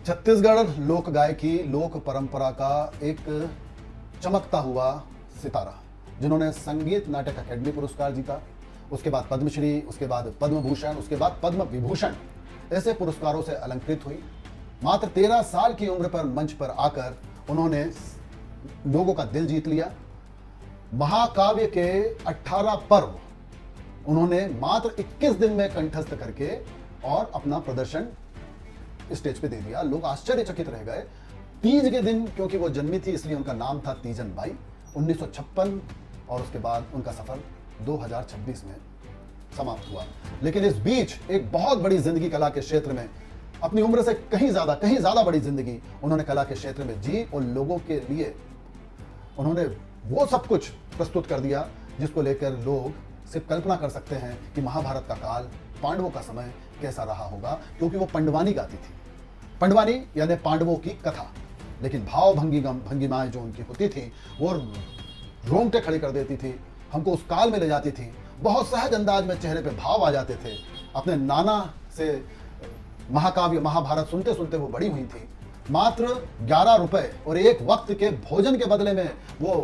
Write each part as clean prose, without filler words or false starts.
छत्तीसगढ़ लोक गायकी लोक परंपरा का एक चमकता हुआ सितारा, जिन्होंने संगीत नाटक अकेडमी पुरस्कार जीता, उसके बाद पद्मश्री, उसके बाद पद्म भूषण, उसके बाद पद्म विभूषण, ऐसे पुरस्कारों से अलंकृत हुई। मात्र 13 साल की उम्र पर मंच पर आकर उन्होंने लोगों का दिल जीत लिया। महाकाव्य के 18 पर्व उन्होंने मात्र 21 दिन में कंठस्थ करके और अपना प्रदर्शन स्टेज पे दे दिया। लोग आश्चर्यचकित रह गए। तीज के दिन, क्योंकि वो जन्मी थी इसलिए उनका नाम था तीजन बाई, 1956, और उसके बाद उनका सफर 2026 में समाप्त हुआ। लेकिन इस बीच एक बहुत बड़ी जिंदगी कला के क्षेत्र में, अपनी उम्र से कहीं ज्यादा बड़ी जिंदगी उन्होंने कला के क्षेत्र में जी, और लोगों के लिए उन्होंने वो सब कुछ प्रस्तुत कर दिया जिसको लेकर लोग सिर्फ कल्पना कर सकते हैं कि महाभारत का काल, पांडवों का समय कैसा रहा होगा, क्योंकि वो पंडवानी गाती थी। पंडवानी यानी पांडवों की कथा, लेकिन भाव भंगिमाएं जो उनकी होती थी वो रोंगटे खड़े कर देती थी, हमको उस काल में ले जाती थी। बहुत सहज अंदाज में चेहरे पे भाव आ जाते थे। अपने नाना से महाकाव्य महाभारत सुनते सुनते वो बड़ी हुई थी। मात्र 11 रुपए और एक वक्त के भोजन के बदले में वो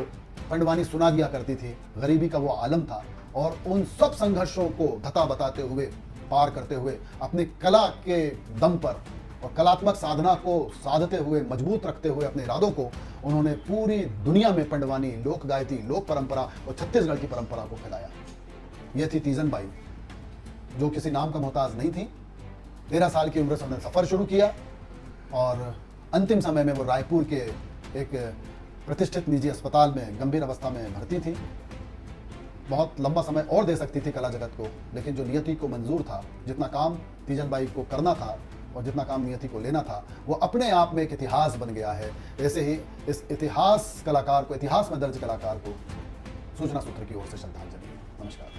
पंडवानी सुना दिया करती थी। गरीबी का वो आलम था, और उन सब संघर्षों को बता बताते हुए, पार करते हुए, अपनी कला के दम पर और कलात्मक साधना को साधते हुए, मजबूत रखते हुए अपने इरादों को, उन्होंने पूरी दुनिया में पंडवानी लोक गायकी, लोक परंपरा और छत्तीसगढ़ की परंपरा को फैलाया। यह थी तीजन बाई, जो किसी नाम का मोहताज नहीं थी। 13 साल की उम्र से उन्होंने सफर शुरू किया, और अंतिम समय में वो रायपुर के एक प्रतिष्ठित निजी अस्पताल में गंभीर अवस्था में भर्ती थी। बहुत लंबा समय और दे सकती थी कला जगत को, लेकिन जो नियति को मंजूर था, जितना काम तीजन बाई को करना था और जितना काम नियति को लेना था, वो अपने आप में एक इतिहास बन गया है। ऐसे ही इस इतिहास कलाकार को, इतिहास में दर्ज कलाकार को सूचना सूत्र की ओर से श्रद्धांजलि। नमस्कार।